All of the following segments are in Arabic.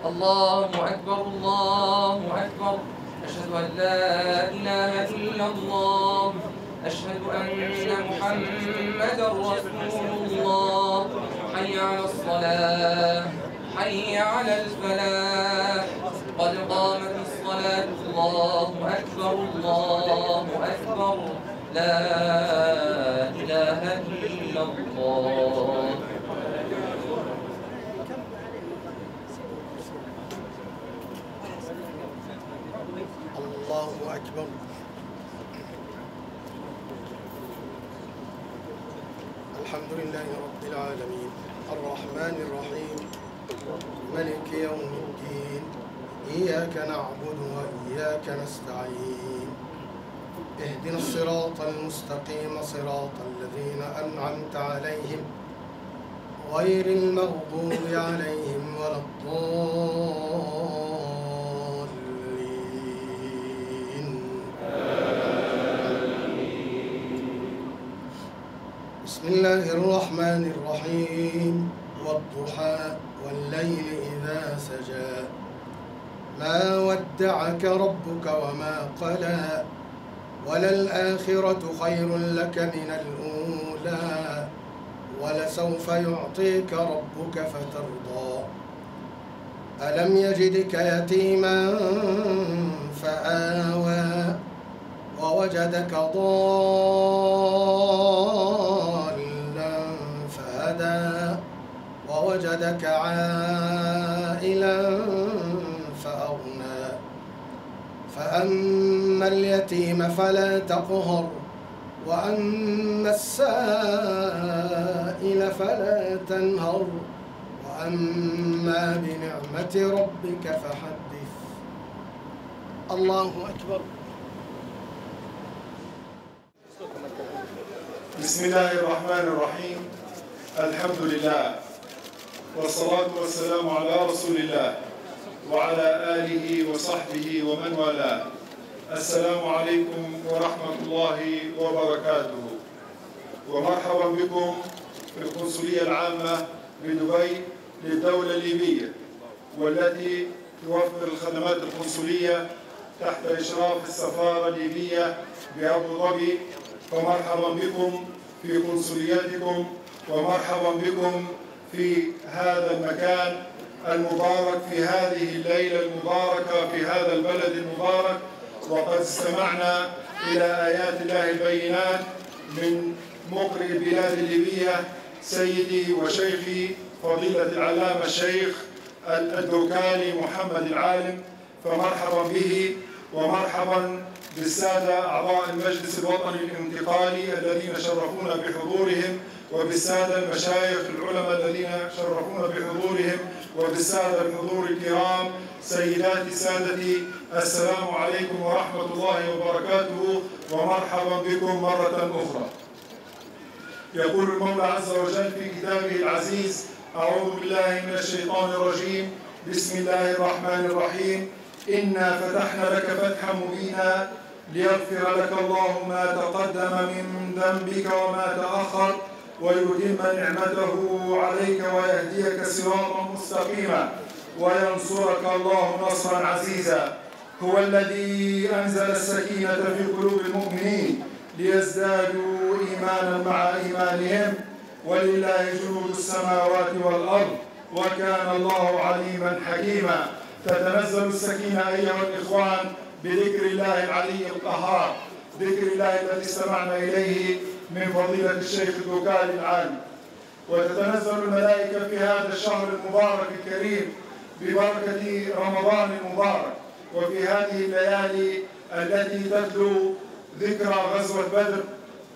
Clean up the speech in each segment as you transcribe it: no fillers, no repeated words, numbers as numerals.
الله أكبر الله أكبر. أشهد أن لا إله إلا الله. أشهد أن محمدا رسول الله. حي على الصلاة حي على الفلاح قد قامت الصلاة. الله أكبر الله أكبر. لا إله إلا الله. الله أكبر. الحمد لله رب العالمين الرحمن الرحيم ملك يوم الدين إياك نعبد وإياك نستعين اهدنا الصراط المستقيم صراط الذين أنعمت عليهم غير المغضوب عليهم ولا الضالين. بسم الله الرحمن الرحيم والضحى والليل إذا سجى ما ودعك ربك وما قلى وللآخرة خير لك من الأولى ولسوف يعطيك ربك فترضى ألم يجدك يتيما فآوى ووجدك ضالا فهدى ووجدك عائلا فأغنى فأما اليتيم فلا تقهر وأما السائل فلا تنهر وأما بنعمة ربك فحدث. الله أكبر. بسم الله الرحمن الرحيم. الحمد لله والصلاة والسلام على رسول الله وعلى آله وصحبه ومن والاه. السلام عليكم ورحمة الله وبركاته، ومرحبا بكم في القنصلية العامة بدبي للدولة الليبية، والتي توفر الخدمات القنصلية تحت إشراف السفارة الليبية بأبو ظبي. فمرحبا بكم في قنصلياتكم، ومرحبا بكم في هذا المكان المبارك، في هذه الليلة المباركة، في هذا البلد المبارك. وقد استمعنا إلى آيات الله البينات من مقرئ البلاد الليبية سيدي وشيخي فضيلة العلامة الشيخ الدوكالي محمد العالم، فمرحبا به. ومرحبا بالسادة أعضاء المجلس الوطني الانتقالي الذين شرفونا بحضورهم، وبالسادة المشايخ العلماء الذين شرفونا بحضورهم، وبالسادة الحضور الكرام. سيداتي سادتي، السلام عليكم ورحمة الله وبركاته، ومرحبا بكم مرة أخرى. يقول المولى عز وجل في كتابه العزيز: أعوذ بالله من الشيطان الرجيم، بسم الله الرحمن الرحيم. إنا فتحنا لك فتحا مبينا ليغفر لك الله ما تقدم من ذنبك وما تأخر ويتم نعمته عليك ويهديك صراطا مستقيما وينصرك الله نصرا عزيزا. هو الذي أنزل السكينة في قلوب المؤمنين ليزدادوا إيمانا مع إيمانهم ولله جنود السماوات والأرض وكان الله عليما حكيما. تتنزل السكينة أيها الإخوان بذكر الله العلي القهار، ذكر الله الذي استمعنا إليه من فضيلة الشيخ الدوكالي العالم. وتتنزل الملائكة في هذا الشهر المبارك الكريم ببركة رمضان المبارك، وفي هذه الليالي التي تتلو ذكرى غزوة بدر،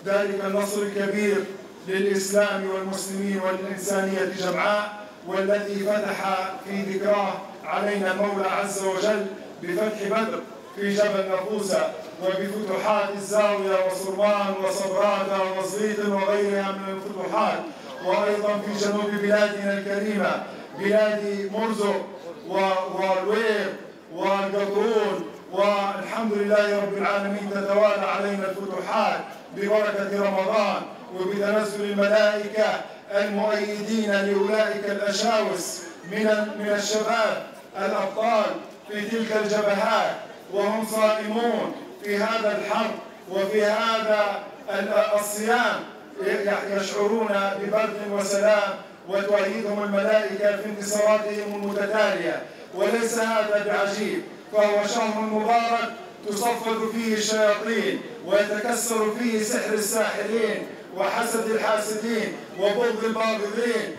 ذلك النصر الكبير للإسلام والمسلمين والإنسانية جمعاء، والذي فتح في ذكراه علينا المولى عز وجل بفتح بدر في جبل نفوسة، وبفتوحات الزاوية وصرمان وصبراتة وصغيط وغيرها من الفتوحات، وأيضا في جنوب بلادنا الكريمة بلاد مرزق والوير والقطرون. والحمد لله رب العالمين تتوالى علينا الفتوحات ببركة رمضان وبتنزل الملائكة المؤيدين لأولئك الأشاوس من الشباب الأبطال في تلك الجبهات وهم صائمون في هذا الحر وفي هذا الصيام يشعرون ببرد وسلام، وتؤيدهم الملائكة في انتصاراتهم المتتالية. وليس هذا بعجيب، فهو شهر مبارك تصفد فيه الشياطين ويتكسر فيه سحر الساحرين وحسد الحاسدين وبغض الباغضين،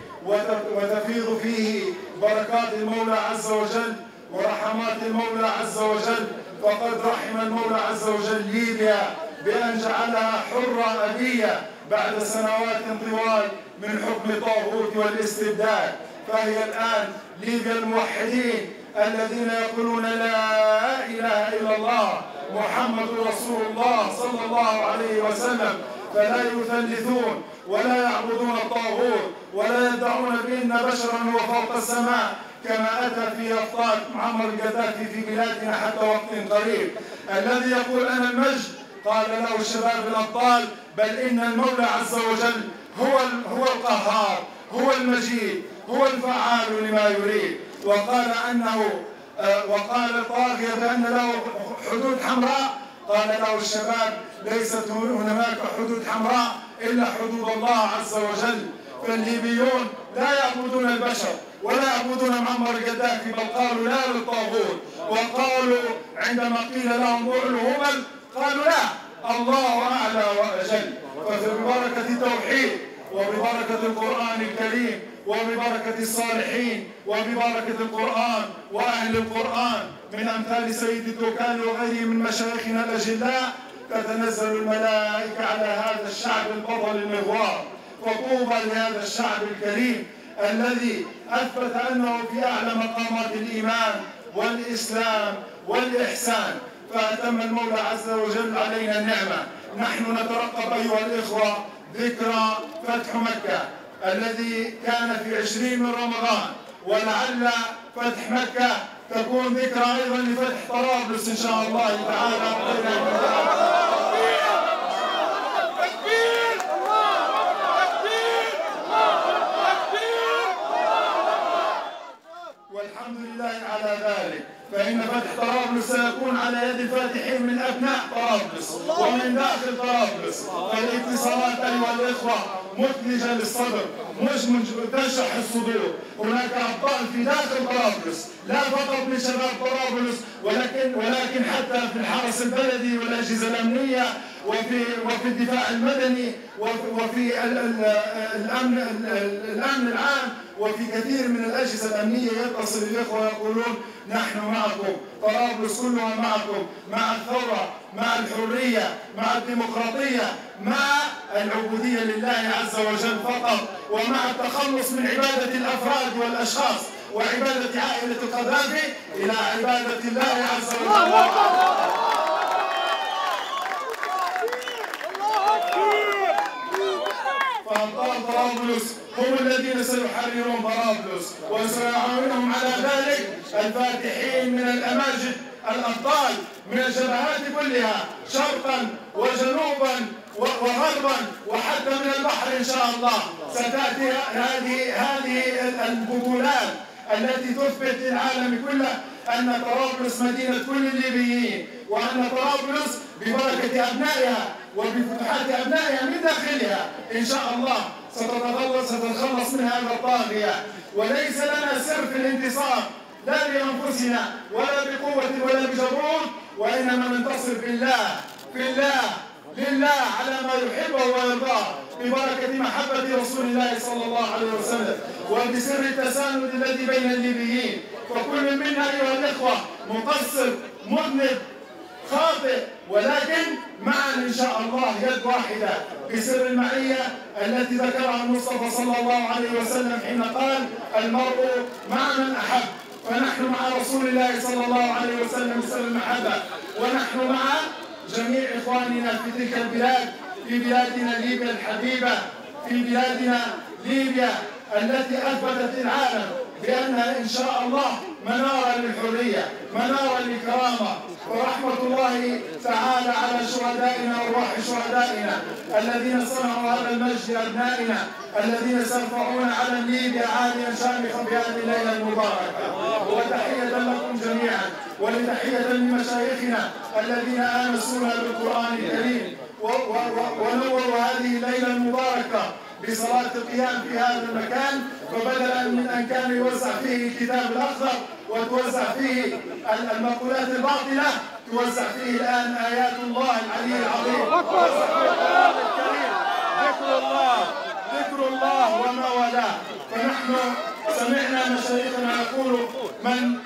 وتفيض فيه بركات المولى عز وجل ورحمات المولى عز وجل. فقد رحم المولى عز وجل ليبيا بأن جعلها حرة أبية بعد سنوات طوال من حكم الطاغوت والاستبداد. فهي الآن ليبيا الموحدين الذين يقولون لا إله إلا الله محمد رسول الله صلى الله عليه وسلم، فلا يثلثون ولا يعبدون الطاغوت ولا يدعون بأن بشرا هو فوق السماء كما أتى في أخطاء معمر القذافي في بلادنا حتى وقت قريب. الذي يقول أنا المجد قال له الشباب الأبطال بل إن المولى عز وجل هو القهار، هو المجيد، هو الفعال لما يريد. وقال الطاغية بأن له حدود حمراء، قال له الشباب ليست هناك حدود حمراء إلا حدود الله عز وجل. فالليبيون لا يعبدون البشر ولا يعبدون معمر القذافي، بل قالوا لا للطاغوت. وقالوا عندما قيل لهم اعلوا هبل قالوا لا، الله أعلى وأجل. فببركة التوحيد وببركة القرآن الكريم وببركة الصالحين وببركة القرآن وأهل القرآن من أمثال سيد الدكان وغيره من مشايخنا الأجلاء تتنزل الملائكة على هذا الشعب البطل المغوار. فطوبى لهذا الشعب الكريم الذي أثبت أنه في أعلى مقامات الإيمان والإسلام والإحسان، فأتم المولى عز وجل علينا النعمة. نحن نترقب أيها الإخوة ذكرى فتح مكة الذي كان في 20 من رمضان، ولعل فتح مكة تكون ذكرى أيضا لفتح طرابلس إن شاء الله تعالى. والحمد لله على ذلك، فإن فتح طرابلس سيكون على يد الفاتحين من أبناء طرابلس ومن داخل طرابلس. فالاتصالات أيها الإخوة مثلجة للصدر، مش تشرح الصدور. هناك أبطال في داخل طرابلس لا فقط من شباب طرابلس ولكن حتى في الحرس البلدي والأجهزة الأمنية وفي الدفاع المدني وفي الأمن العام وفي كثير من الأجهزة الأمنية. يتصل الإخوة يقولون نحن معكم، طرابلس كلها معكم، مع الثورة، مع الحرية، مع الديمقراطية، مع العبودية لله عز وجل فقط، ومع التخلص من عبادة الأفراد والأشخاص وعبادة عائلة القذافي إلى عبادة الله عز وجل. فأبطال طرابلس هم الذين سيحررون طرابلس وسيعاونهم على ذلك الفاتحين من الأماجد الأبطال من الجبهات كلها شرقا وجنوبا وغربا وحتى من البحر إن شاء الله. ستأتي هذه البطولات التي تثبت للعالم كله أن طرابلس مدينة كل الليبيين، وأن طرابلس ببركة أبنائها وبفتوحات أبنائها من داخلها إن شاء الله ستتخلص من هذا الطاغية. وليس لنا سر في الانتصار لا بأنفسنا ولا بقوة ولا بجبروت، وإنما ننتصر لله على ما يحبه ويرضاه ببركة محبة رسول الله صلى الله عليه وسلم وبسر التساند الذي بين الليبيين. فكل منا أيها الإخوة مقصر مذنب خاطئ، ولكن معا إن شاء الله يد واحدة بسر المعية التي ذكرها المصطفى صلى الله عليه وسلم حين قال المرء مع من أحب. فنحن مع رسول الله صلى الله عليه وسلم بسر المحبة، ونحن مع جميع إخواننا في تلك البلاد، في بلادنا ليبيا الحبيبة، في بلادنا ليبيا التي أثبتت العالم بأنها إن شاء الله منارة للحرية، منارة للكرامة، ورحمة الله تعالى على شهدائنا وأرواح شهدائنا الذين صنعوا هذا المجد لأبنائنا الذين سيرفعون علم ليبيا عاليا شامخا في هذه الليلة المباركة. وتحية لكم جميعا، ولتحية لمشايخنا الذين آنسونا بالقرآن الكريم ونوروا هذه الليلة المباركة بصلاة القيام في هذا المكان. فبدلا من أن كان يوزع فيه الكتاب الأخضر وتوزع فيه المقولات الباطلة، توزع فيه الآن آيات الله العلي العظيم، القرآن الكريم، ذكر الله وما والاه. فنحن سمعنا مشايخنا يقول من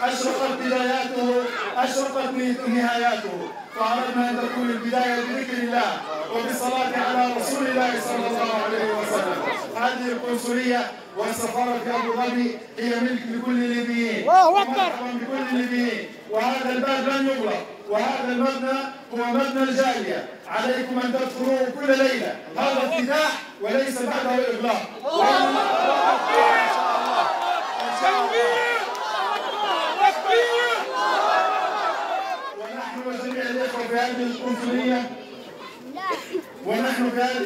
أشرقت بداياته أشرقت نهاياته، فأردنا أن تكون البداية بذكر الله وبالصلاة على رسول الله صلى الله عليه وسلم. هذه القنصلية والسفارة في أبو ظبي هي ملك لكل الليبيين، ومرحبا بكل الليبيين، وهذا الباب لن يغلق، وهذا المبنى هو مبنى الجالية، عليكم أن تدخلوه كل ليلة. هذا افتتاح وليس بعده إغلاق. ونحن وجميع الإخوة في هذه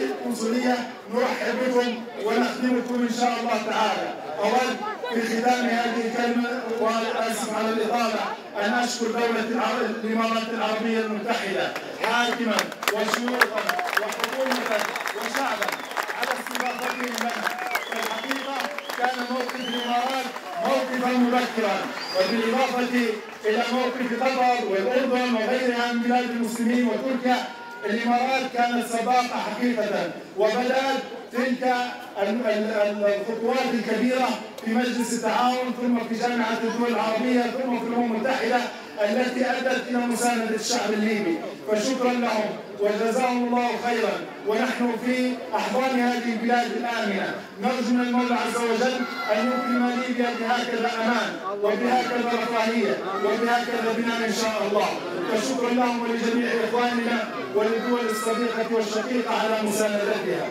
القنصلية نرحب بكم ونخدمكم إن شاء الله تعالى. أود في ختام هذه الكلمة وآسف على الإطالة أن أشكر دولة الإمارات العربية المتحدة حاكما وشيوخا وحكومة وشعبا على استضافتهم لنا. الحقيقة كان موقف الإمارات موقفا مبكرا، وبالإضافة إلى موقف قطر والأردن وغيرها من بلاد المسلمين وتركيا، الإمارات كانت سباقة حقيقة، وبدأت تلك الخطوات الكبيرة في مجلس التعاون، ثم في جامعة الدول العربية، ثم في الأمم المتحدة، التي أدت إلى مساندة الشعب الليبي. فشكرا لهم وجزاهم الله خيرا. ونحن في أحضان هذه البلاد الآمنة نرجو من المولى عز وجل أن يكرم ليبيا بهكذا أمان وبهكذا رفاهية وبهكذا بناء إن شاء الله. فشكرا لهم ولجميع إخواننا وللدول الصديقة والشقيقة على مساندتها.